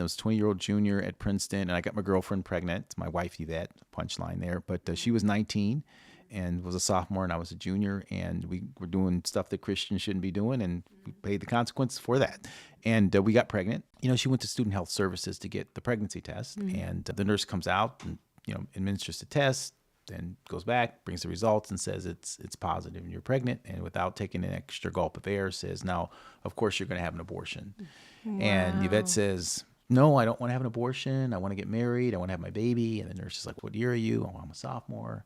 was a 20-year-old junior at Princeton, and I got my girlfriend pregnant. My wife, Yvette, punchline there. But she was 19 and was a sophomore, and I was a junior, and we were doing stuff that Christians shouldn't be doing, and we paid the consequences for that. And we got pregnant. She went to Student Health Services to get the pregnancy test, and the nurse comes out and administers the test, then goes back, brings the results, and says it's positive and you're pregnant. And without taking an extra gulp of air, says, now, of course, you're going to have an abortion. Wow. And Yvette says, no, I don't want to have an abortion. I want to get married. I want to have my baby. And the nurse is like, what year are you? Oh, I'm a sophomore.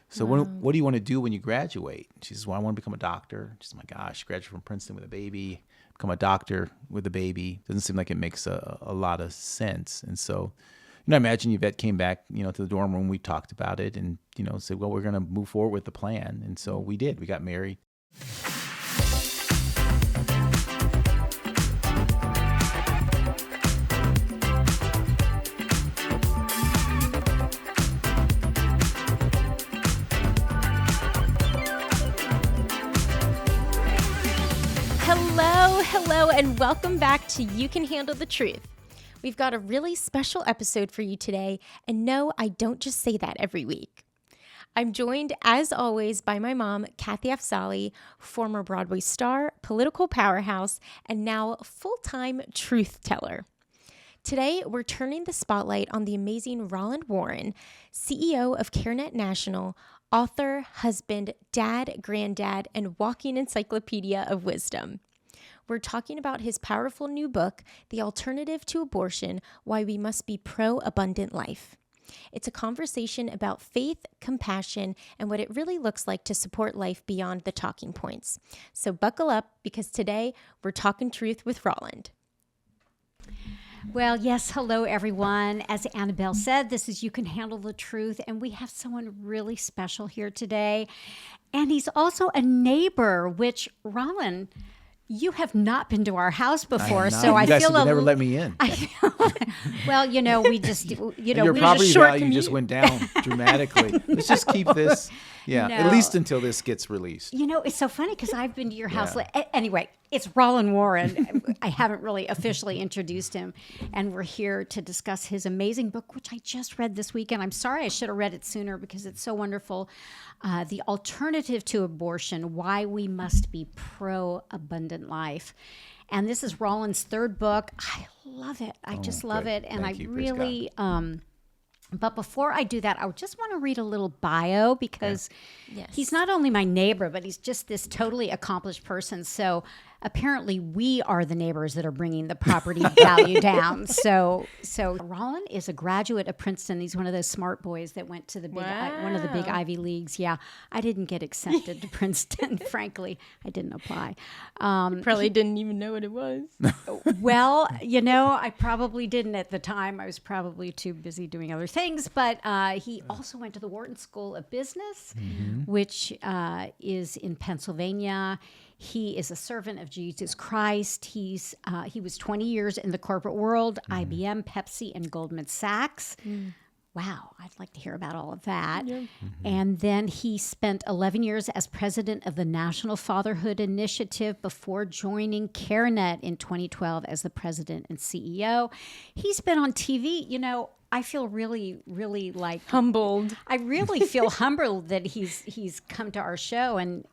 So what do you want to do when you graduate? She says, well, I want to become a doctor. She says, my gosh, graduate from Princeton with a baby, become a doctor with a baby. Doesn't seem like it makes a lot of sense. And so, I imagine Yvette came back, to the dorm room. We talked about it and, said, well, we're going to move forward with the plan. And so we did. We got married. Hello, and welcome back to You Can Handle the Truth. We've got a really special episode for you today, and no, I don't just say that every week. I'm joined, as always, by my mom, Kathy Afzali, former Broadway star, political powerhouse, and now full-time truth teller. Today, we're turning the spotlight on the amazing Roland Warren, CEO of CareNet National, author, husband, dad, granddad, and walking encyclopedia of wisdom. We're talking about his powerful new book, The Alternative to Abortion: Why We Must Be Pro-Abundant Life. It's a conversation about faith, compassion, and what it really looks like to support life beyond the talking points. So buckle up, because today we're talking truth with Roland. Well, yes, hello, everyone. As Annabelle said, this is You Can Handle the Truth, and we have someone really special here today. And he's also a neighbor, which, Roland, you have not been to our house before, so I feel you never let me in. Well, we just, your we property just short value commute. just went down dramatically. Let's just keep this, at least until this gets released. It's so funny because I've been to your house. Anyway, it's Roland Warren. I haven't really officially introduced him, and we're here to discuss his amazing book, which I just read this weekend. I'm sorry I should have read it sooner because it's so wonderful. The Alternative to Abortion: Why We Must Be Pro-Abundant Life. And this is Roland's third book. I love it. I just love it. And Thank you. Really, but before I do that, I just want to read a little bio because he's not only my neighbor, but he's just this totally accomplished person. So apparently we are the neighbors that are bringing the property value down. So Roland is a graduate of Princeton. He's one of those smart boys that went to the big, one of the big Ivy Leagues. Yeah, I didn't get accepted to Princeton. Frankly, I didn't apply. You probably didn't even know what it was. Well, I probably didn't at the time. I was probably too busy doing other things. But he also went to the Wharton School of Business, which is in Pennsylvania. He is a servant of Jesus Christ. He was 20 years in the corporate world, IBM, Pepsi, and Goldman Sachs. Wow, I'd like to hear about all of that. And then he spent 11 years as president of the National Fatherhood Initiative before joining CareNet in 2012 as the president and CEO. He's been on TV. I feel really, really humbled. I really feel humbled that he's come to our show, and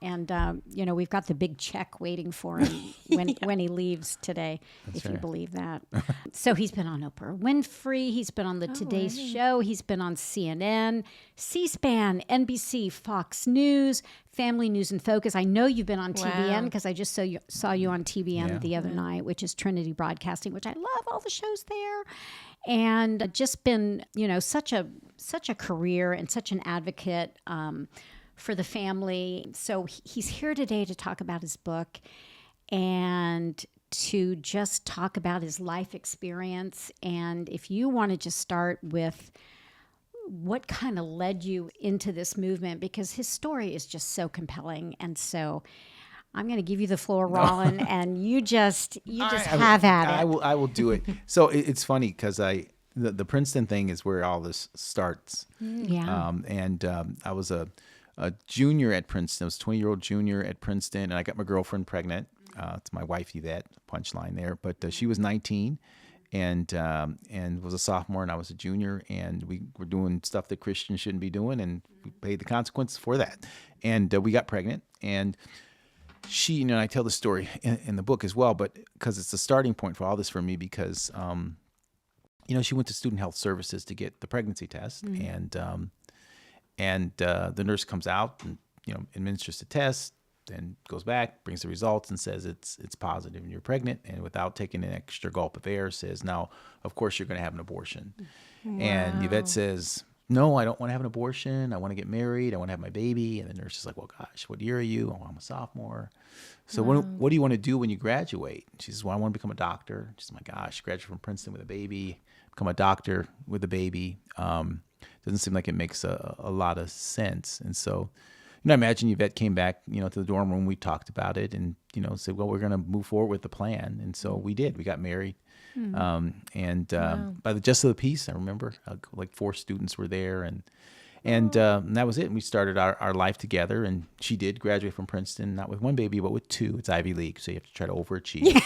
we've got the big check waiting for him when he leaves today. That's if you believe that. So he's been on Oprah Winfrey. He's been on the Today Show. He's been on CNN, C-SPAN, NBC, Fox News, Family News and Focus. I know you've been on TBN because I just saw you on TBN the other night, which is Trinity Broadcasting, which I love all the shows there. And just been, such a career and such an advocate for the family. So he's here today to talk about his book and to just talk about his life experience. And if you want to just start with what kind of led you into this movement, because his story is just so compelling. And so I'm going to give you the floor, Roland, and you just have at it. I will do it. So it's funny because the Princeton thing is where all this starts. Yeah. I was a junior at Princeton. I was a 20-year-old junior at Princeton, and I got my girlfriend pregnant. It's my wife, Yvette, punchline there. But she was 19 and was a sophomore and I was a junior, and we were doing stuff that Christians shouldn't be doing, and we paid the consequences for that. And we got pregnant, and she, and I tell the story in the book as well, but because it's the starting point for all this for me, because she went to Student Health Services to get the pregnancy test, and the nurse comes out and administers the test, then goes back, brings the results, and says it's positive and you're pregnant, and without taking an extra gulp of air says, now, of course, you're going to have an abortion. Wow. And Yvette says, no, I don't want to have an abortion. I want to get married. I want to have my baby. And the nurse is like, well, gosh, what year are you? Oh, I'm a sophomore. So what do you want to do when you graduate? She says, well, I want to become a doctor. She says, my gosh, graduate from Princeton with a baby, become a doctor with a baby. Doesn't seem like it makes a lot of sense. And so, I imagine Yvette came back, to the dorm room. We talked about it and, said, well, we're going to move forward with the plan. And so we did. We got married. By the Justice of the Peace, I remember like 4 students were there, and that was it. And we started our life together, and she did graduate from Princeton, not with 1 baby, but with 2. It's Ivy League, so you have to try to overachieve.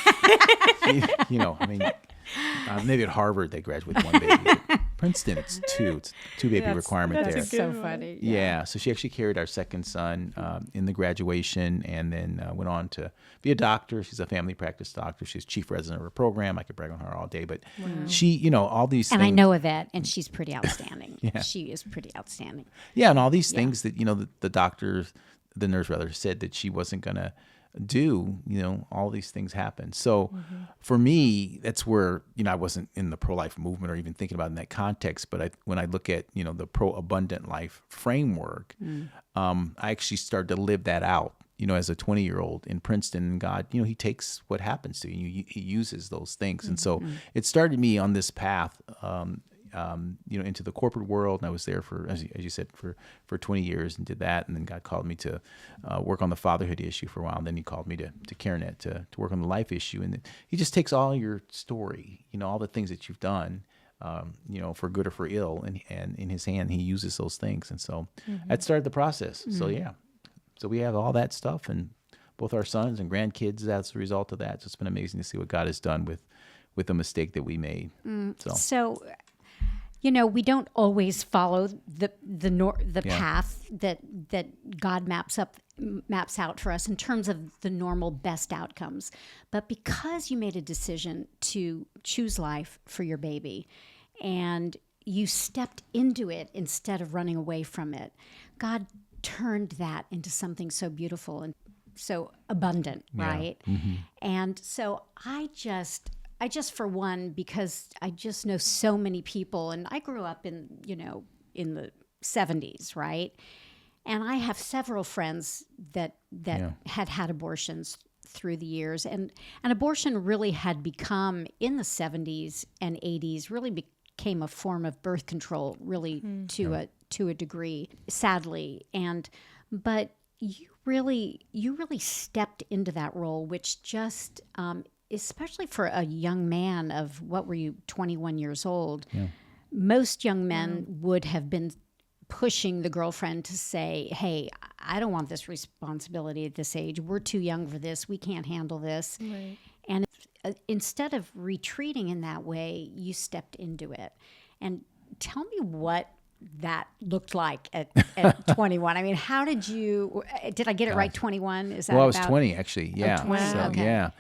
Maybe at Harvard they graduate with 1 baby. Princeton, it's 2. It's 2 baby requirement there. That's so funny. Yeah. So she actually carried our second son in the graduation, and then went on to be a doctor. She's a family practice doctor. She's chief resident of her program. I could brag on her all day, but she, all these and things. I know Yvette, and she's pretty outstanding. Yeah. She is pretty outstanding. Yeah, and all these things that the nurse said that she wasn't gonna do, all these things happen. So for me, that's where, I wasn't in the pro-life movement or even thinking about it in that context. But when I look at, the pro-abundant life framework, I actually started to live that out, as a 20-year-old in Princeton. And God, he takes what happens to you. He uses those things. And so it started me on this path, into the corporate world. And I was there for, as you said, for 20 years and did that. And then God called me to work on the fatherhood issue for a while. And then he called me to CareNet to work on the life issue. And he just takes all your story, all the things that you've done, for good or for ill. And in his hand, he uses those things. And so that started the process. So so we have all that stuff, and both our sons and grandkids as a result of that. So it's been amazing to see what God has done with the mistake that we made. So we don't always follow the path that God maps out for us in terms of the normal best outcomes. But because you made a decision to choose life for your baby, and you stepped into it instead of running away from it, God turned that into something so beautiful and so abundant, right? And so I just for one, because I just know so many people, and I grew up in the 70s, right? And I have several friends that had abortions through the years, and abortion really had become, in the 70s and 80s, really became a form of birth control, really to a degree, sadly. But you really stepped into that role, which just especially for a young man of, what were you, 21 years old, most young men would have been pushing the girlfriend to say, hey, I don't want this responsibility at this age. We're too young for this. We can't handle this. Right. And instead of retreating in that way, you stepped into it. And tell me what that looked like at 21. I mean, how did I get it right? 21? Is that I was 20 actually. Yeah. 20. So, Okay. Yeah.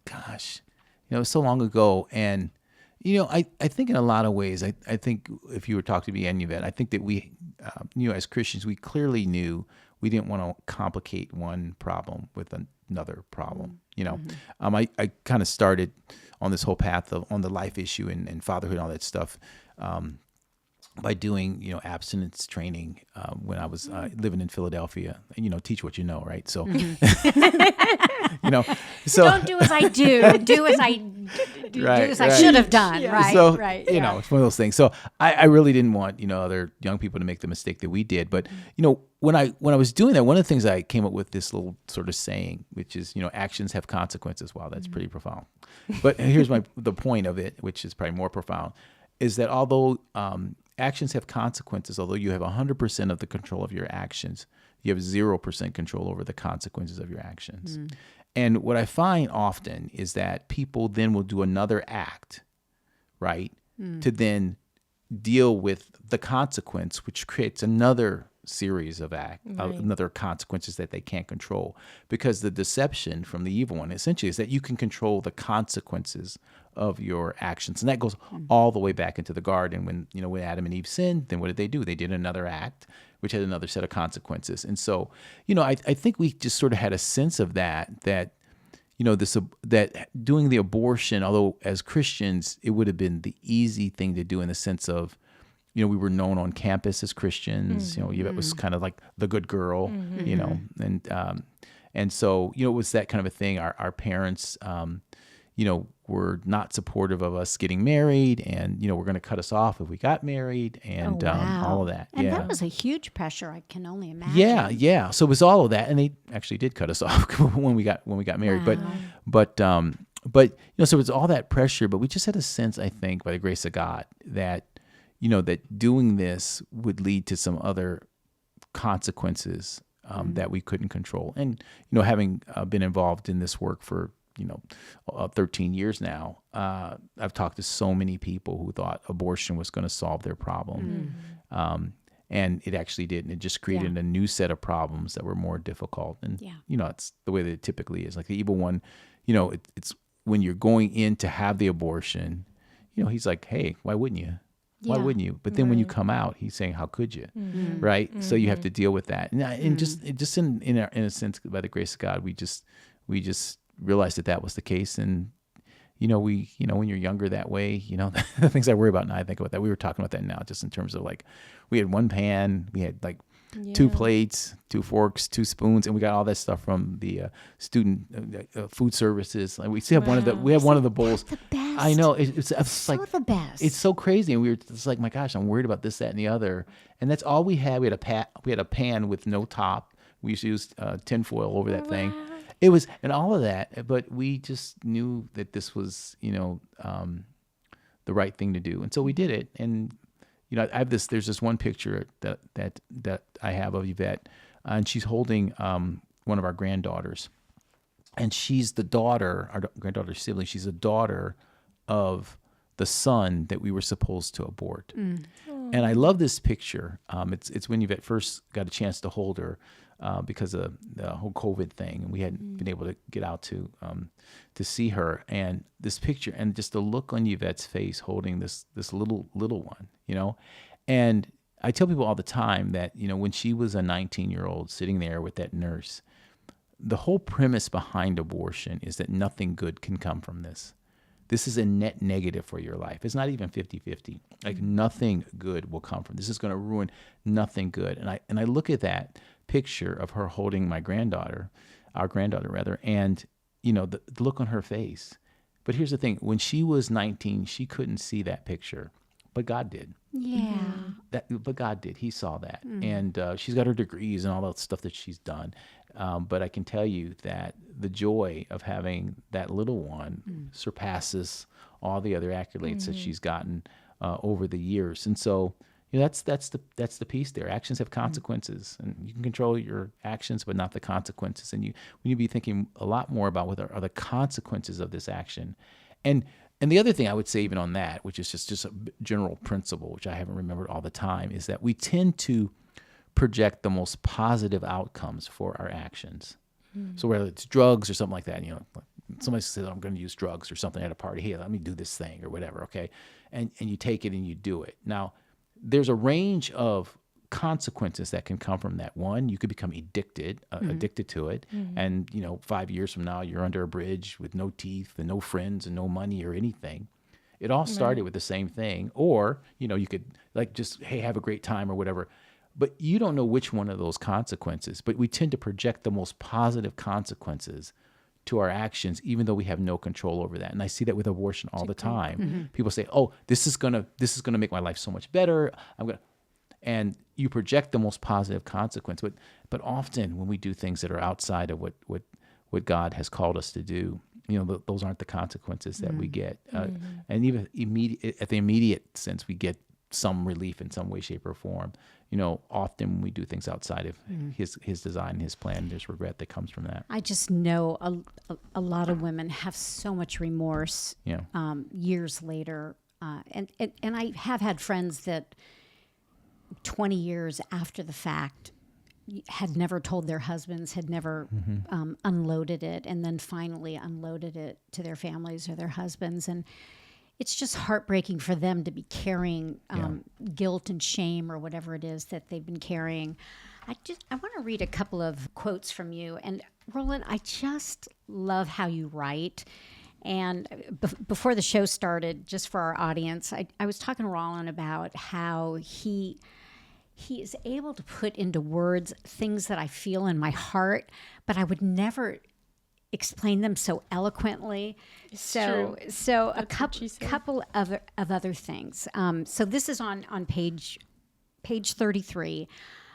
Gosh, it was so long ago. And, I think in a lot of ways, I think if you were talking to me and Yvette, I think that we, as Christians, we clearly knew we didn't want to complicate one problem with another problem. I kind of started on this whole path on the life issue and fatherhood and all that stuff, by doing, abstinence training when I was living in Philadelphia. Teach what you know, right? So, so don't do as I do. Do as I do as I should have done. Yeah. Right. So, right. It's one of those things. So I really didn't want, other young people to make the mistake that we did. But, when I was doing that, one of the things I came up with this little sort of saying, which is, actions have consequences. Wow, that's pretty profound. But here's the point of it, which is probably more profound, is that although actions have consequences, although you have 100% of the control of your actions, you have 0% control over the consequences of your actions. And what I find often is that people then will do another act, right, to then deal with the consequence, which creates another series of another consequences that they can't control. Because the deception from the evil one essentially is that you can control the consequences of your actions. And that goes all the way back into the garden when Adam and Eve sinned. Then what did they do? They did another act, which had another set of consequences. And so, I think we just sort of had a sense of that that doing the abortion, although as Christians, it would have been the easy thing to do in the sense of, we were known on campus as Christians. Yvette was kind of like the good girl, and so it was that kind of a thing. Our parents, were not supportive of us getting married, and were going to cut us off if we got married, and all of that. And that was a huge pressure. I can only imagine. Yeah. So it was all of that, and they actually did cut us off when we got married. Wow. But so it was all that pressure. But we just had a sense, I think, by the grace of God, that that doing this would lead to some other consequences that we couldn't control. And having been involved in this work for 13 years now, I've talked to so many people who thought abortion was going to solve their problem. And it actually didn't. It just created a new set of problems that were more difficult. And, it's the way that it typically is. Like the evil one, it's when you're going in to have the abortion, he's like, hey, why wouldn't you? Why wouldn't you? But then when you come out, he's saying, how could you? Right? So you have to deal with that. And just in a sense, by the grace of God, we just realized that was the case. And, when you're younger that way, the things I worry about now, I think about that. We were talking about that now, just in terms of like, we had one pan, we had like 2 plates, 2 forks, 2 spoons, and we got all that stuff from the student food services. Like we still have one of the bowls. The best. I know it's so like the best. It's so crazy, and we were just like, my gosh, I'm worried about this, that, and the other. And that's all we had. We had a pan with no top. We used to use tinfoil over that thing. It was, and all of that, but we just knew that this was, the right thing to do, and so we did it. And I have this. There's this one picture that I have of Yvette, and she's holding one of our granddaughters, and she's the daughter, our granddaughter's sibling. She's a daughter of the son that we were supposed to abort. And I love this picture. It's when Yvette first got a chance to hold her. Because of the whole COVID thing, and we hadn't been able to get out to see her. And this picture, and just the look on Yvette's face holding this little one, And I tell people all the time that when she was a 19-year-old sitting there with that nurse, the whole premise behind abortion is that nothing good can come from this. This is a net negative for your life. It's not even 50-50. Like nothing good will come from this. Is going to ruin nothing good. And I look at that picture of her holding our granddaughter, and the look on her face. But here's the thing: when she was 19, she couldn't see that picture, but God did. Yeah. But God did. He saw that, and she's got her degrees and all that stuff that she's done. But I can tell you that the joy of having that little one surpasses all the other accolades that she's gotten over the years. And so, that's the piece there. Actions have consequences, and you can control your actions, but not the consequences. And we need to be thinking a lot more about what are the consequences of this action. And the other thing I would say, even on that, which is just a general principle, which I haven't remembered all the time, is that we tend to project the most positive outcomes for our actions. So whether it's drugs or something like that, somebody says, I'm going to use drugs or something at a party. Hey, let me do this thing or whatever, okay? And you take it and you do it. Now, there's a range of consequences that can come from that. One, you could become addicted to it. And, 5 years from now, you're under a bridge with no teeth and no friends and no money or anything. It all started with the same thing. Or, you could just, hey, have a great time or whatever. But you don't know which one of those consequences. But we tend to project the most positive consequences to our actions, even though we have no control over that. And I see that with abortion all the time. People say, "Oh, this is gonna make my life so much better." And you project the most positive consequence. But often when we do things that are outside of what God has called us to do, those aren't the consequences that we get. And even at the immediate sense, we get some relief in some way, shape, or form. Often when we do things outside of his design, his plan, there's regret that comes from that. I just know a lot of women have so much remorse Yeah. years later. And I have had friends that 20 years after the fact had never told their husbands, had never unloaded it, and then finally unloaded it to their families or their husbands. And it's just heartbreaking for them to be carrying guilt and shame or whatever it is that they've been carrying. I want to read a couple of quotes from you. And Roland, I just love how you write. And before the show started, just for our audience, I was talking to Roland about how he is able to put into words things that I feel in my heart, but I would never explain them so eloquently. So a couple of other things. So this is on page 33,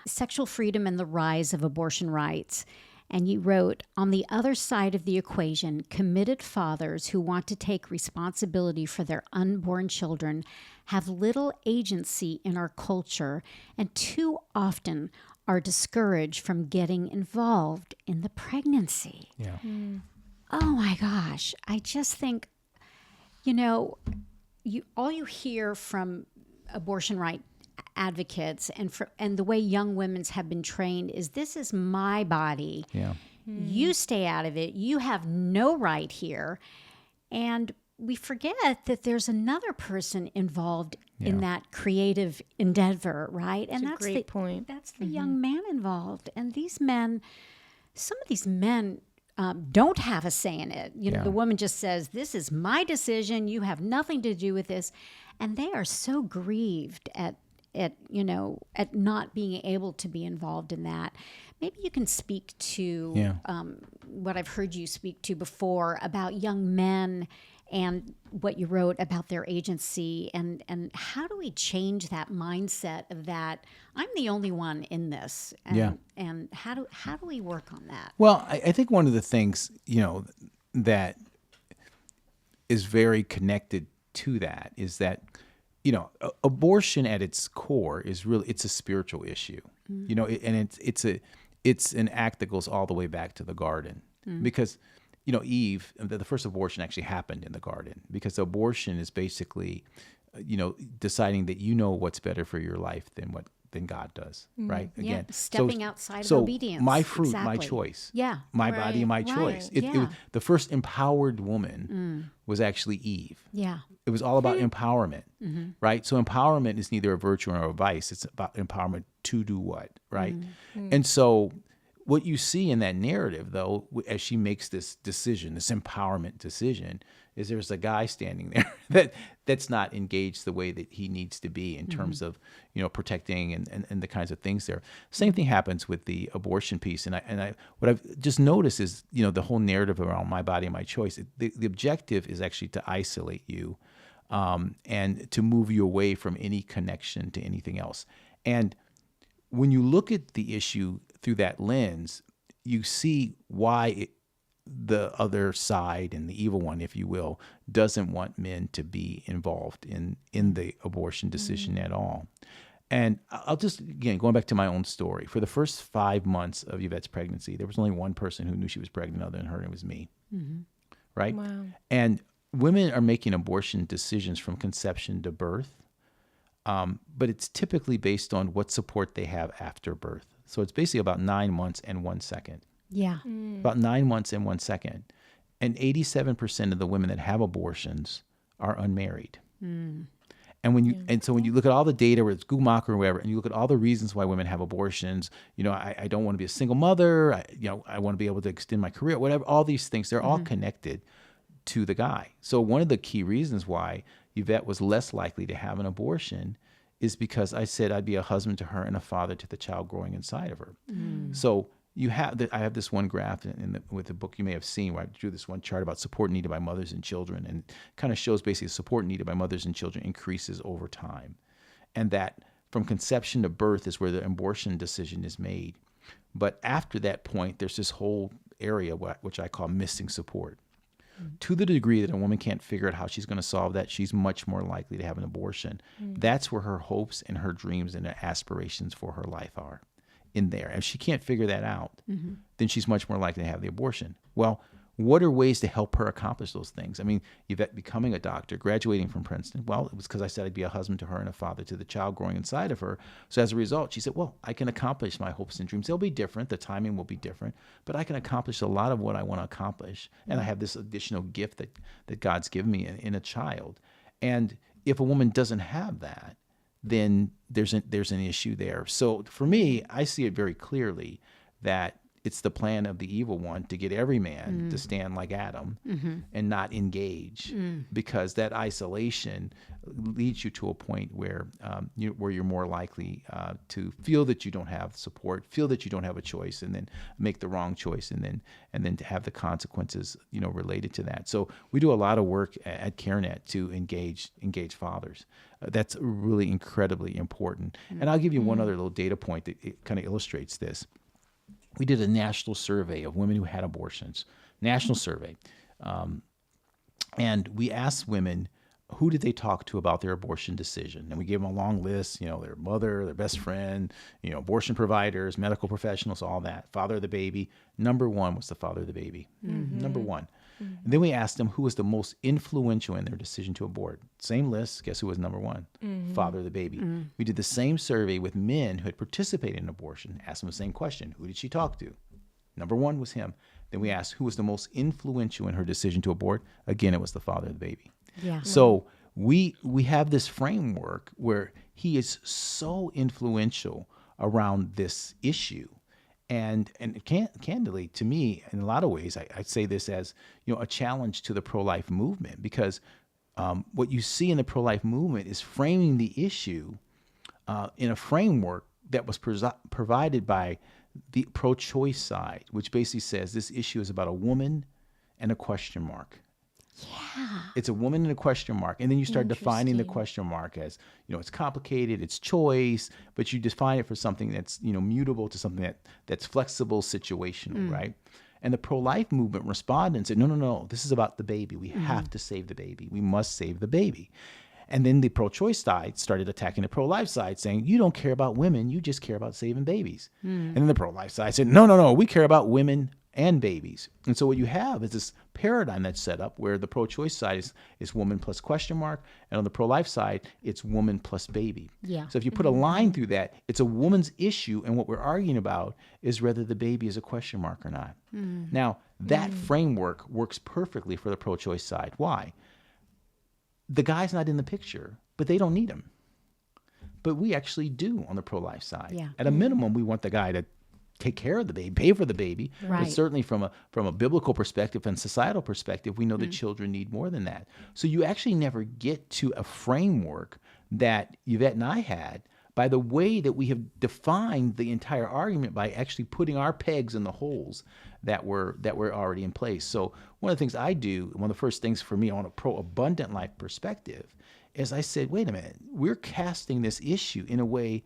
Sexual Freedom and the Rise of Abortion Rights. And you wrote, on the other side of the equation, committed fathers who want to take responsibility for their unborn children have little agency in our culture and too often are discouraged from getting involved in the pregnancy. Yeah. Oh my gosh. I just think, all you hear from abortion right advocates and the way young women have been trained is, this is my body. Yeah. You stay out of it. You have no right here. And we forget that there's another person involved in that creative endeavor, right? And that's a great point. That's the young man involved. And these men, some of these men don't have a say in it. The woman just says, this is my decision. You have nothing to do with this. And they are so grieved at not being able to be involved in that. Maybe you can speak to what I've heard you speak to before about young men and what you wrote about their agency, and how do we change that mindset of that I'm the only one in this, and how do we work on that? Well, I think one of the things that is very connected to that is that abortion at its core is really, it's a spiritual issue, and it's an act that goes all the way back to the garden, because Eve, the first abortion actually happened in the garden, because abortion is basically deciding that what's better for your life than God does, right? Again, stepping outside of obedience. My fruit, my choice. Yeah, my body, my choice. It was, the first empowered woman was actually Eve. Yeah. It was all about empowerment, right? So empowerment is neither a virtue nor a vice. It's about empowerment to do what, right? And so what you see in that narrative, though, as she makes this decision, this empowerment decision, is there's a guy standing there that's not engaged the way that he needs to be in terms of, protecting and the kinds of things there. Same thing happens with the abortion piece. And I what I've just noticed is, the whole narrative around my body, my choice, the objective is actually to isolate you and to move you away from any connection to anything else. And when you look at the issue through that lens, you see why the other side and the evil one, if you will, doesn't want men to be involved in the abortion decision at all. And I'll just, again, going back to my own story, for the first 5 months of Yvette's pregnancy, there was only one person who knew she was pregnant other than her, and it was me. Right? Wow. And women are making abortion decisions from conception to birth, but it's typically based on what support they have after birth. So it's basically about 9 months and 1 second. Yeah. About 9 months and 1 second. And 87% of the women that have abortions are unmarried. And so when you look at all the data, whether it's Gumacher or whatever, and you look at all the reasons why women have abortions, I don't want to be a single mother, I want to be able to extend my career, whatever, all these things, they're all connected to the guy. So one of the key reasons why Yvette was less likely to have an abortion is because I said I'd be a husband to her and a father to the child growing inside of her. So I have this one graph with the book you may have seen where I drew this one chart about support needed by mothers and children, and kind of shows basically support needed by mothers and children increases over time. And that from conception to birth is where the abortion decision is made. But after that point, there's this whole area which I call missing support. To the degree that a woman can't figure out how she's going to solve that, she's much more likely to have an abortion. That's where her hopes and her dreams and her aspirations for her life are, in there. If she can't figure that out, then she's much more likely to have the abortion. Well, what are ways to help her accomplish those things? I mean, Yvette becoming a doctor, graduating from Princeton. Well, it was because I said I'd be a husband to her and a father to the child growing inside of her. So as a result, she said, well, I can accomplish my hopes and dreams. They'll be different. The timing will be different, but I can accomplish a lot of what I want to accomplish. And I have this additional gift that God's given me in a child. And if a woman doesn't have that, then there's an issue there. So for me, I see it very clearly that it's the plan of the evil one to get every man to stand like Adam and not engage, because that isolation leads you to a point where you're more likely to feel that you don't have support, feel that you don't have a choice, and then make the wrong choice, and then to have the consequences related to that. So we do a lot of work at CareNet to engage fathers. That's really incredibly important. And I'll give you one other little data point that it kind of illustrates this. We did a national survey of women who had abortions, national survey. And we asked women, who did they talk to about their abortion decision? And we gave them a long list, their mother, their best friend, abortion providers, medical professionals, all that. Father of the baby. Number one was the father of the baby. Number one. And then we asked them who was the most influential in their decision to abort. Same list. Guess who was number one? Father of the baby. We did the same survey with men who had participated in abortion. Asked them the same question. Who did she talk to? Number one was him. Then we asked who was the most influential in her decision to abort. Again, it was the father of the baby. Yeah. So we have this framework where he is so influential around this issue. And candidly, to me, in a lot of ways, I say this as a challenge to the pro-life movement, because what you see in the pro-life movement is framing the issue in a framework that was provided by the pro-choice side, which basically says this issue is about a woman and a question mark. Yeah. It's a woman and a question mark. And then you start defining the question mark as, it's complicated, it's choice, but you define it for something that's, mutable, to something that's flexible, situational, right? And the pro-life movement responded and said, no, this is about the baby. We have to save the baby. We must save the baby. And then the pro-choice side started attacking the pro-life side, saying, you don't care about women, you just care about saving babies. And then the pro-life side said, no, we care about women and babies. And so what you have is this paradigm that's set up where the pro-choice side is woman plus question mark, and on the pro-life side, it's woman plus baby. Yeah. So if you put a line through that, it's a woman's issue, and what we're arguing about is whether the baby is a question mark or not. Now, that framework works perfectly for the pro-choice side. Why? The guy's not in the picture, but they don't need him. But we actually do on the pro-life side. Yeah. At a minimum, we want the guy to take care of the baby, pay for the baby. Right. But certainly from a biblical perspective and societal perspective, we know that children need more than that. So you actually never get to a framework that Yvette and I had by the way that we have defined the entire argument by actually putting our pegs in the holes that were already in place. So one of the things I do, one of the first things for me on a pro-abundant life perspective, is I said, wait a minute, we're casting this issue in a way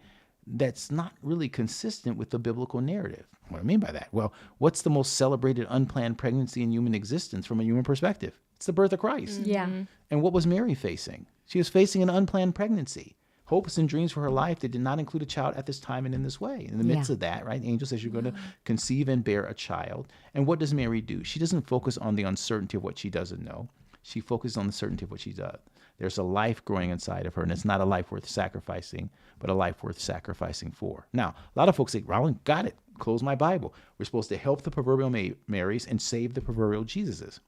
that's not really consistent with the biblical narrative. What do I mean by that? Well, what's the most celebrated unplanned pregnancy in human existence from a human perspective? It's the birth of Christ. Yeah. And what was Mary facing? She was facing an unplanned pregnancy. Hopes and dreams for her life that did not include a child at this time and in this way. In the midst of that, right? The angel says you're going to conceive and bear a child. And what does Mary do? She doesn't focus on the uncertainty of what she doesn't know. She focuses on the certainty of what she does. There's a life growing inside of her, and it's not a life worth sacrificing, but a life worth sacrificing for. Now, a lot of folks say, Roland, got it. Close my Bible. We're supposed to help the proverbial Marys and save the proverbial Jesuses.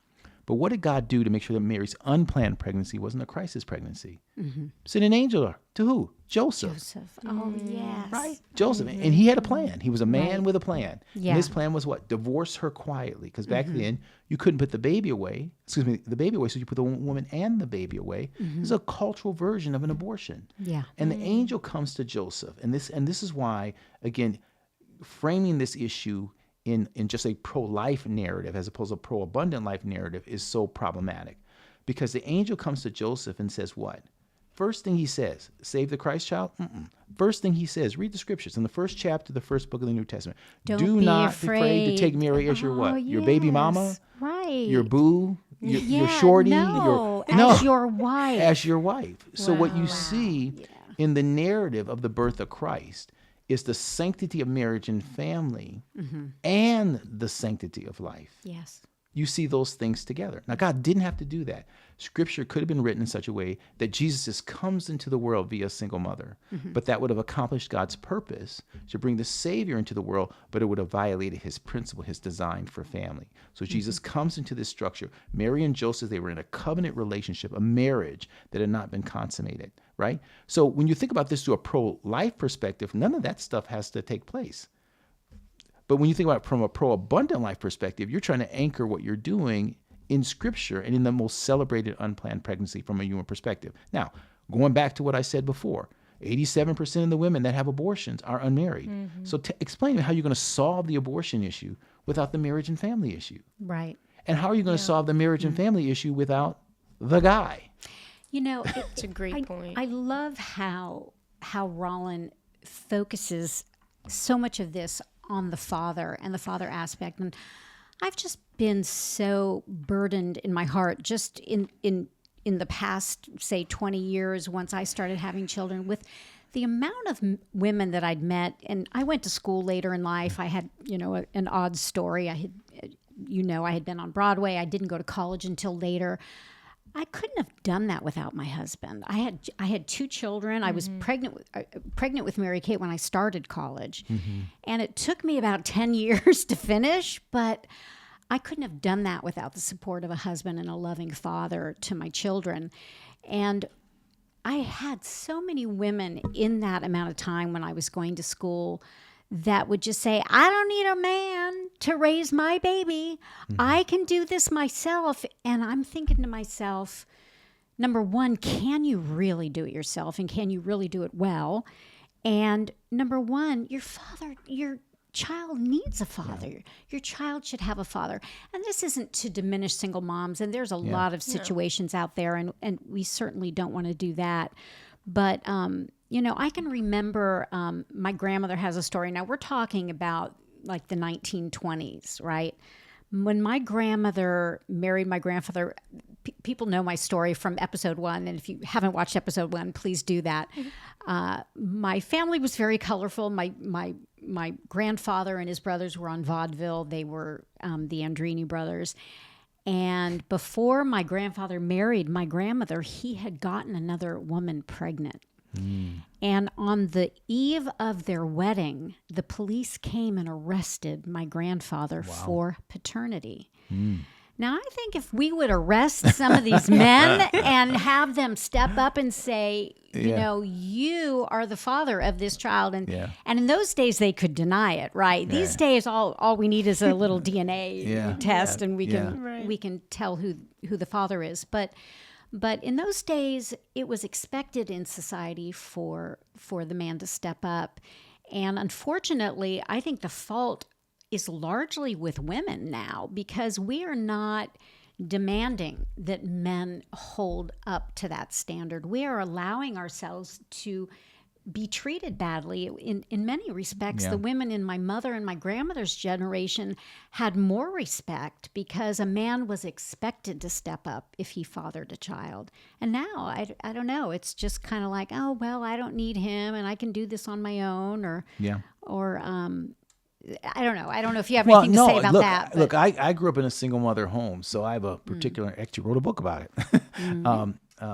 But what did God do to make sure that Mary's unplanned pregnancy wasn't a crisis pregnancy? Sent an angel to who? Joseph. Oh, yes. Right? Joseph. And he had a plan. He was a man with a plan. Yeah. And his plan was what? Divorce her quietly. Because back then, you couldn't put the baby away. So you put the woman and the baby away. This is a cultural version of an abortion. Yeah. And the angel comes to Joseph. And this is why, again, framing this issue in just a pro-life narrative as opposed to a pro-abundant life narrative is so problematic. Because the angel comes to Joseph and says what? First thing he says, save the Christ child? First thing he says, read the scriptures. In the first chapter, the first book of the New Testament. Don't be not be afraid to afraid. take Mary as your what? Your baby mama? Right. Your boo? Your Yeah, shorty? no, No, as your wife. as your wife. So what you Wow. see in the narrative of the birth of Christ is the sanctity of marriage and family and the sanctity of life. Yes. You see those things together. Now, God didn't have to do that. Scripture could have been written in such a way that Jesus just comes into the world via a single mother, but that would have accomplished God's purpose to bring the Savior into the world, but it would have violated his principle, his design for family. So Jesus comes into this structure. Mary and Joseph, they were in a covenant relationship, a marriage that had not been consummated, right? So when you think about this through a pro-life perspective, none of that stuff has to take place. But when you think about it from a pro-abundant life perspective, you're trying to anchor what you're doing in Scripture and in the most celebrated unplanned pregnancy from a human perspective. Now, going back to what I said before, 87% of the women that have abortions are unmarried. So explain to me how you're going to solve the abortion issue without the marriage and family issue. Right. And how are you going to solve the marriage and family issue without the guy? You know, It's a great point. I love how Roland focuses so much of this on the father and the father aspect. And I've just been so burdened in my heart just in the past, say, 20 years, once I started having children, with the amount of women that I'd met. And I went to school later in life. I had, an odd story. I had been on Broadway. I didn't go to college until later. I couldn't have done that without my husband. I had 2 children. I was pregnant with Mary Kate when I started college. And it took me about 10 years to finish, but I couldn't have done that without the support of a husband and a loving father to my children. And I had so many women in that amount of time when I was going to school that would just say, I don't need a man to raise my baby. I can do this myself. And I'm thinking to myself, number one, can you really do it yourself? And can you really do it well? And number one, your child needs a father. Yeah. Your child should have a father. And this isn't to diminish single moms. And there's a lot of situations out there, and we certainly don't want to do that. But, I can remember my grandmother has a story. Now, we're talking about like the 1920s, right? When my grandmother married my grandfather, people know my story from episode 1. And if you haven't watched episode 1, please do that. My family was very colorful. My grandfather and his brothers were on vaudeville. They were the Andrini brothers. And before my grandfather married my grandmother, he had gotten another woman pregnant. And on the eve of their wedding, the police came and arrested my grandfather for paternity. Now, I think if we would arrest some of these men and have them step up and say, you are the father of this child. And in those days, they could deny it, right? These days, all we need is a little DNA test, and we can tell who the father is. But in those days, it was expected in society for the man to step up. And unfortunately, I think the fault is largely with women now, because we are not demanding that men hold up to that standard. We are allowing ourselves to be treated badly. In many respects, the women in my mother and my grandmother's generation had more respect because a man was expected to step up if he fathered a child. And now, I don't know, it's just kind of like, oh, well, I don't need him and I can do this on my own, or I don't know. I don't know if you have anything to say about that. Look, I grew up in a single mother home, so I have a particular, actually wrote a book about it.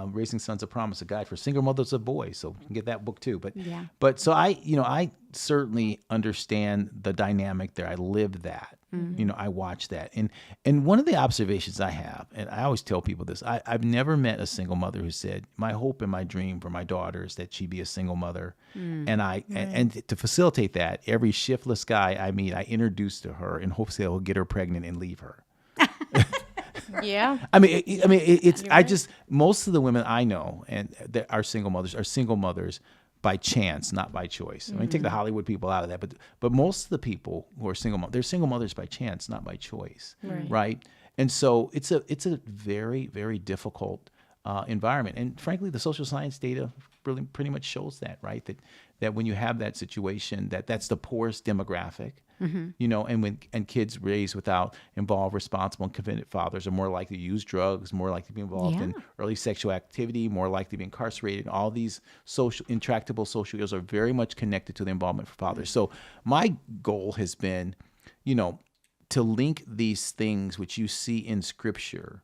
Raising Sons of Promise, a guide for single mothers of boys. So you can get that book too. But so I certainly understand the dynamic there. I lived that. I watched that. And one of the observations I have, and I always tell people this, I've never met a single mother who said, my hope and my dream for my daughter is that she be a single mother. And to facilitate that, every shiftless guy I meet, I introduce to her in hopes that he'll get her pregnant and leave her. Yeah. I mean, it's. I just, most of the women I know and that are single mothers by chance, not by choice. I mean, take the Hollywood people out of that, but most of the people who are single mothers, they're single mothers by chance, not by choice, right? And so it's a very, very difficult environment. And frankly, the social science data really pretty much shows that, right? That when you have that situation, that's the poorest demographic. And kids raised without involved, responsible, and committed fathers are more likely to use drugs, more likely to be involved in early sexual activity, more likely to be incarcerated. All these intractable social ills are very much connected to the involvement for fathers. So my goal has been, to link these things which you see in Scripture,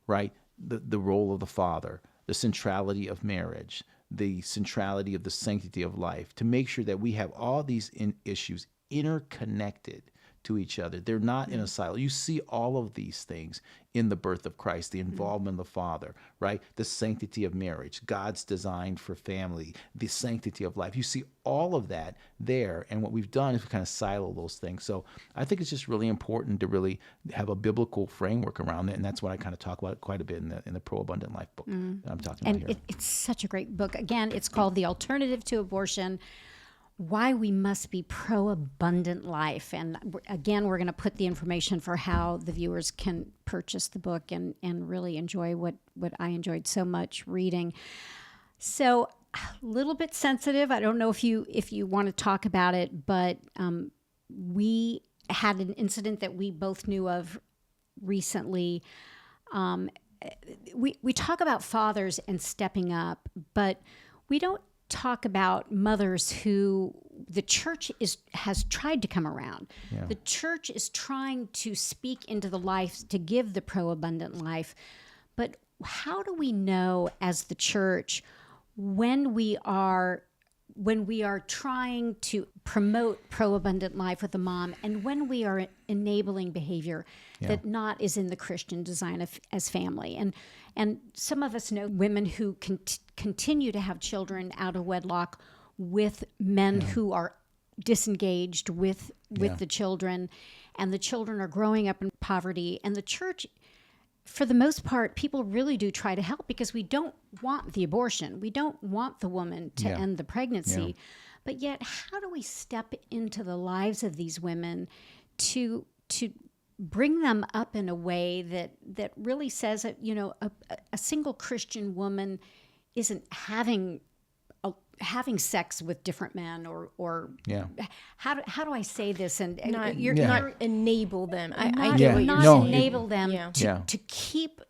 right? The role of the father, the centrality of marriage, the centrality of the sanctity of life, to make sure that we have all these issues interconnected to each other. They're not in a silo. You see all of these things in the birth of Christ, the involvement of the Father, right? The sanctity of marriage, God's design for family, the sanctity of life. You see all of that there. And what we've done is we kind of silo those things. So I think it's just really important to really have a biblical framework around it. And that's what I kind of talk about quite a bit in the Pro Abundant Life book that I'm talking about here. It's such a great book. Again, it's called The Alternative to Abortion: Why We Must Be Pro-Abundant Life. And again, we're going to put the information for how the viewers can purchase the book and really enjoy what I enjoyed so much reading. So a little bit sensitive. I don't know if you want to talk about it, but we had an incident that we both knew of recently. We talk about fathers and stepping up, but we don't talk about mothers who the church has tried to come around. Yeah. The church is trying to speak into the life, to give the pro-abundant life. But how do we know as the church when we are trying to promote pro-abundant life with the mom and when we are enabling behavior that not is in the Christian design as family? And some of us know women who continue to have children out of wedlock with men who are disengaged with the children, and the children are growing up in poverty. And the church, for the most part, people really do try to help because we don't want the abortion. We don't want the woman to end the pregnancy. Yeah. But yet, how do we step into the lives of these women to bring them up in a way that really says that, a single Christian woman isn't having sex with different men or how do I say this? And not enable them. Enable them to keep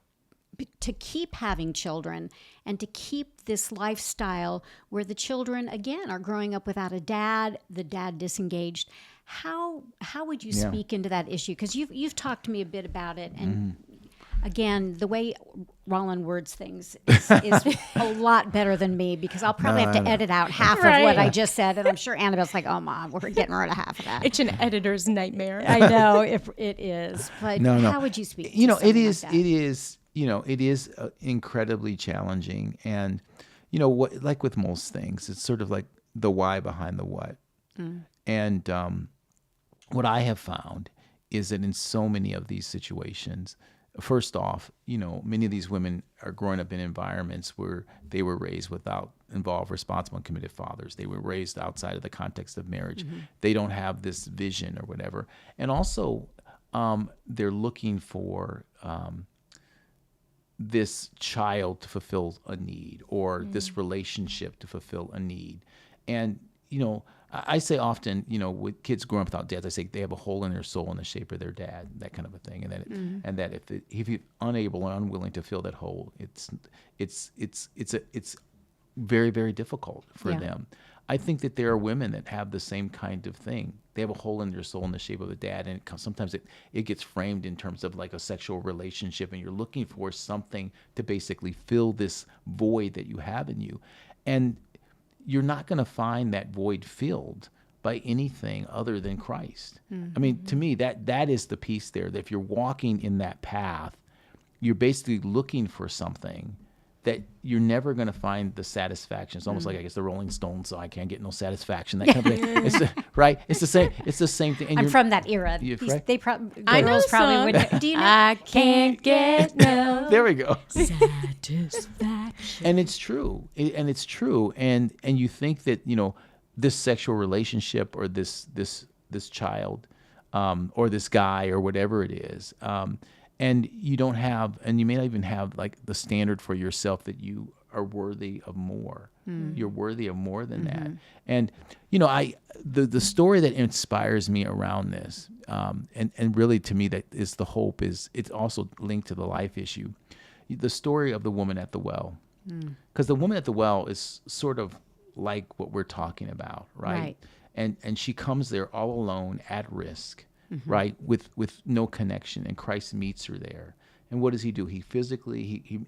having children and to keep this lifestyle where the children again are growing up without a dad, the dad disengaged. How would you speak into that issue? Because you've talked to me a bit about it, and again, the way Roland words things is a lot better than me, because I'll probably have to edit out half of what I just said, and I'm sure Annabelle's like, "Oh, Mom, we're getting rid of half of that." It's an editor's nightmare. I know it is, but how would you speak? It is incredibly challenging, and what, like with most things, it's sort of like the why behind the what, and what I have found is that in so many of these situations, first off, many of these women are growing up in environments where they were raised without involved, responsible, and committed fathers. They were raised outside of the context of marriage. They don't have this vision or whatever. And also, they're looking for this child to fulfill a need, or this relationship to fulfill a need. And, I say often, with kids growing up without dads, I say they have a hole in their soul in the shape of their dad, that kind of a thing, and that if you're unable or unwilling to fill that hole, it's very, very difficult for them. I think that there are women that have the same kind of thing. They have a hole in their soul in the shape of a dad, and sometimes it gets framed in terms of like a sexual relationship, and you're looking for something to basically fill this void that you have in you, and you're not going to find that void filled by anything other than Christ. I mean, to me, that is the piece there, that if you're walking in that path, you're basically looking for something that you're never going to find the satisfaction. It's almost like, I guess, the Rolling Stones, so I can't get no satisfaction, that kind of thing. Right? It's the same thing. And I'm from that era. Right? I know girls probably would. Do you know? I can't get no. There we go. Satisfaction. And it's true. And you think that, this sexual relationship or this child, or this guy or whatever it is, and you don't have, and you may not even have like the standard for yourself that you are worthy of more. You're worthy of more than that. And the story that inspires me around this, and really to me that is the hope, is it's also linked to the life issue. The story of the woman at the well, because the woman at the well is sort of like what we're talking about, right? And she comes there all alone at risk, right, with no connection, and Christ meets her there. And what does he do? He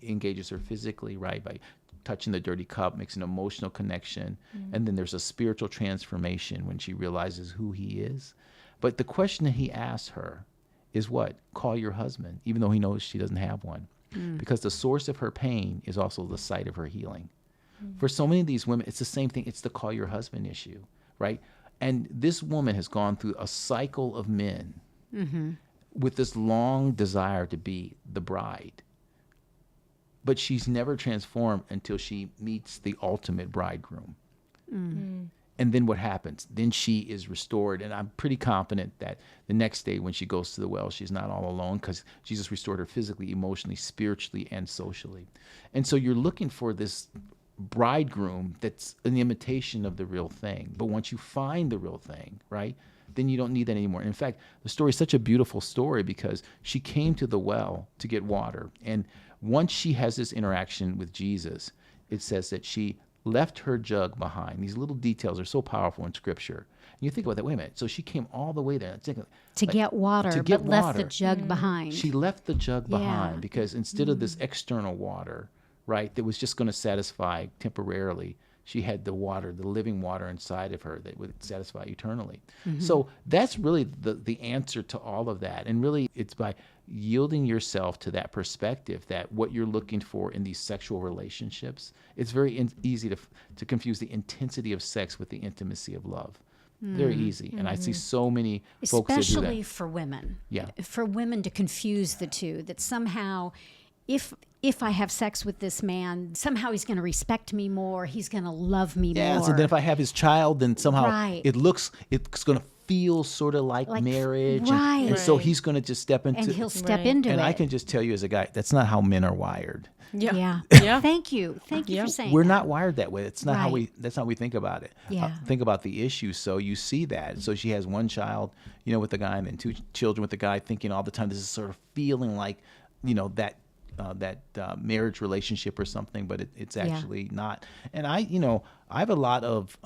engages her physically, right, by touching the dirty cup, makes an emotional connection, and then there's a spiritual transformation when she realizes who he is. But the question that he asks her is what? Call your husband, even though he knows she doesn't have one, because the source of her pain is also the site of her healing. For so many of these women, it's the same thing. It's the call your husband issue, right? And this woman has gone through a cycle of men with this long desire to be the bride. But she's never transformed until she meets the ultimate bridegroom. And then what happens? Then she is restored. And I'm pretty confident that the next day when she goes to the well, she's not all alone, because Jesus restored her physically, emotionally, spiritually, and socially. And so you're looking for this bridegroom that's an imitation of the real thing. But once you find the real thing, right, then you don't need that anymore. And in fact, the story is such a beautiful story because she came to the well to get water. And once she has this interaction with Jesus, it says that she left her jug behind. These little details are so powerful in Scripture. And you think about that, wait a minute, so she came all the way there to get water, but left the jug behind. She left the jug behind because instead of this external water, right, that was just going to satisfy temporarily, she had the water, the living water inside of her that would satisfy eternally. So that's really the answer to all of that. And really, it's by yielding yourself to that perspective that what you're looking for in these sexual relationships, it's very easy to confuse the intensity of sex with the intimacy of love. Very easy. And I see so many folks that do that. Especially for women. Yeah. For women to confuse the two, that somehow if I have sex with this man, somehow he's going to respect me more. He's going to love me more. Yeah, so then if I have his child, then somehow it's going to feel sort of like marriage. Right. And so he's going to just step into it. And he'll step into it. And I can just tell you as a guy, that's not how men are wired. Yeah. Thank you for saying We're that. not wired that way. It's not that's not how we think about it. Yeah. Think about the issue. So you see that. So she has one child, with the guy, and then 2 children with the guy, thinking all the time, this is sort of feeling like, that marriage relationship or something, but it's actually not. And I have a lot of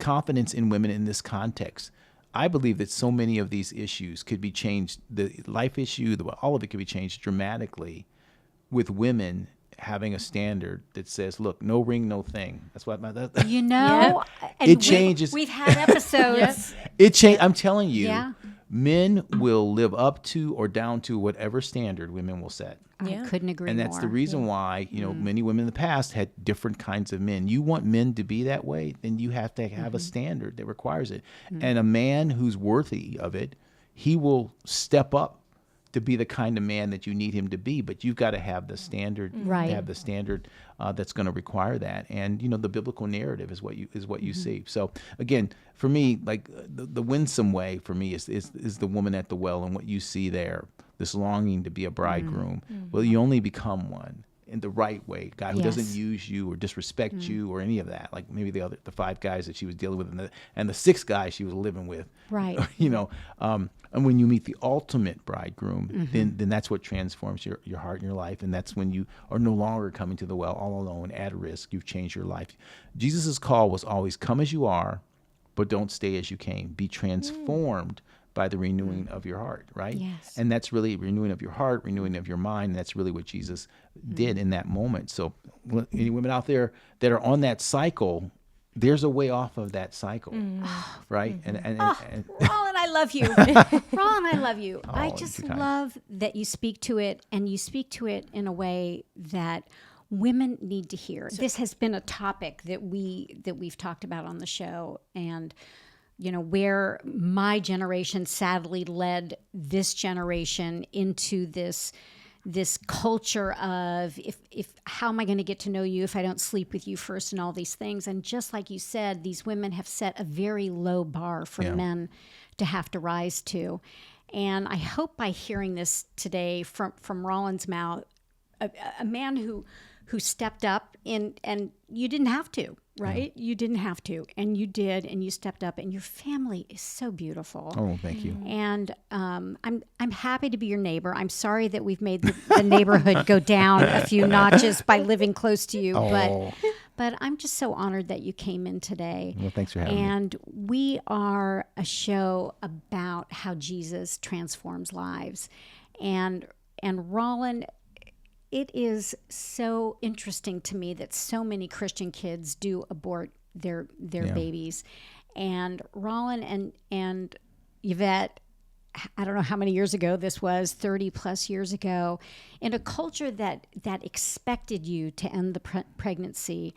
confidence in women in this context. I believe that so many of these issues could be changed. The life issue, all of it could be changed dramatically with women having a standard that says, look, no ring, no thing. That's what and it changes. We've had episodes. I'm telling you, men will live up to or down to whatever standard women will set. I couldn't agree more. And that's the reason why, many women in the past had different kinds of men. You want men to be that way, then you have to have a standard that requires it. And a man who's worthy of it, he will step up to be the kind of man that you need him to be, but you've got to have the standard, have the standard that's going to require that. And the biblical narrative is what you see. So again, for me, like the winsome way for me is the woman at the well, and what you see there, this longing to be a bridegroom. Well, you only become one in the right way, guy who doesn't use you or disrespect you or any of that. Like maybe the 5 guys that she was dealing with, and the 6th guy she was living with. Right. And when you meet the ultimate bridegroom, then that's what transforms your heart and your life. And that's when you are no longer coming to the well all alone, at risk. You've changed your life. Jesus' call was always, come as you are, but don't stay as you came. Be transformed by the renewing of your heart, right? Yes. And that's really renewing of your heart, renewing of your mind. And that's really what Jesus did in that moment. So any women out there that are on that cycle, there's a way off of that cycle, right? And Roland, I love you. Roland, I love you. Oh, I just love that you speak to it, and you speak to it in a way that women need to hear. This has been a topic that we've talked about on the show, and where my generation sadly led this generation into this culture of if how am I going to get to know you if I don't sleep with you first, and all these things. And just like you said, these women have set a very low bar for men to have to rise to. And I hope by hearing this today from Roland's mouth, a man who stepped up and you didn't have to, right? You didn't have to, and you did, and you stepped up, and your family is so beautiful. Oh, thank you. And I'm happy to be your neighbor. I'm sorry that we've made the neighborhood go down a few notches by living close to you, but I'm just so honored that you came in today. Well, thanks for having me. And we are a show about how Jesus transforms lives, and Roland. It is so interesting to me that so many Christian kids do abort their babies. And Roland and Yvette, I don't know how many years ago this was, 30 plus years ago, in a culture that expected you to end the pregnancy,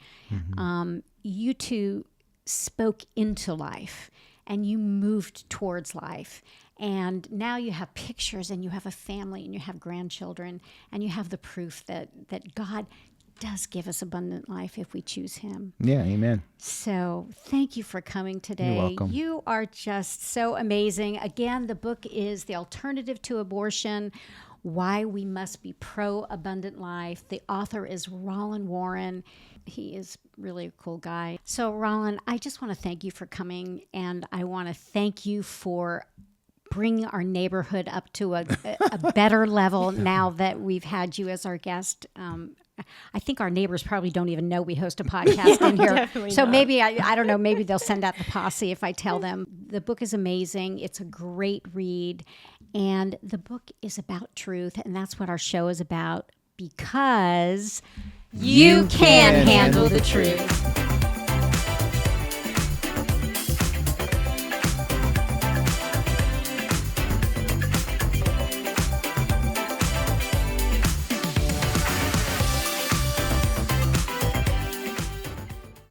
you two spoke into life and you moved towards life. And now you have pictures and you have a family and you have grandchildren and you have the proof that God does give us abundant life if we choose him. Yeah, amen. So thank you for coming today. You're welcome. You are just so amazing. Again, the book is The Alternative to Abortion, Why We Must Be Pro-Abundant Life. The author is Roland Warren. He is really a cool guy. So Roland, I just want to thank you for coming, and I want to thank you for bring our neighborhood up to a better level now that we've had you as our guest. I think our neighbors probably don't even know we host a podcast in here. So maybe, I don't know, maybe they'll send out the posse if I tell them. The book is amazing. It's a great read. And the book is about truth. And that's what our show is about, because you can handle the truth.